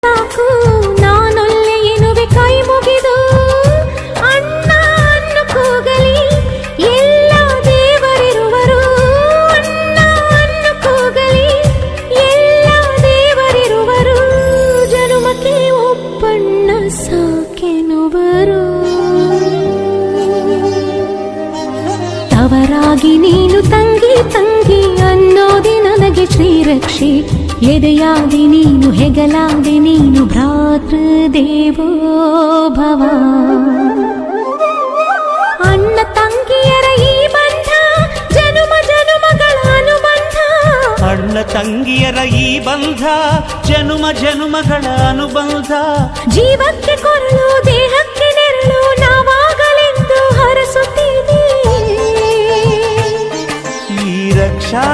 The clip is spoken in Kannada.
ಸಾಕು ನಾನೊಲ್ಲೆ ಎನ್ನುವೆ ಕೈ ಮುಗಿದು, ಅಣ್ಣ ಅನ್ನು ಕೂಗಲಿ ಎಲ್ಲ ದೇವರಿರುವರು, ಅಣ್ಣ ಅನ್ನು ಕೂಗಲಿ ಎಲ್ಲ ದೇವರಿರುವರು, ಜನುಮಕ್ಕೆ ಒಬ್ಬಣ್ಣ ಸಾಕೆನುವರು. ತವರಾಗಿ ನೀನು ತಂಗಿ ತಂಗಿ ಅನ್ನೋದಿ ನನಗೆ ಶ್ರೀರಕ್ಷೆ, ಎದೆಯಾದಿ ನೀನು ಹೆಗಲಾದಿ ನೀನು ಭ್ರಾತೃದೇವೋ ಭವ. ಅಣ್ಣ ತಂಗಿಯರ ಈ ಬಂಧ ಜನುಮ ಜನುಮಗಳ ಅನುಬಂಧ, ಅಣ್ಣ ತಂಗಿಯರ ಈ ಬಂಧ ಜನುಮ ಜನುಮಗಳ ಅನುಬಂಧ. ಜೀವಕ್ಕೆ ಕೊರಳು ದೇಹಕ್ಕೆ ನೆರಳು ನಾವಾಗಲೆಂದು ಹರಸುತ್ತೀವಿ. ಈ ರಕ್ಷಾ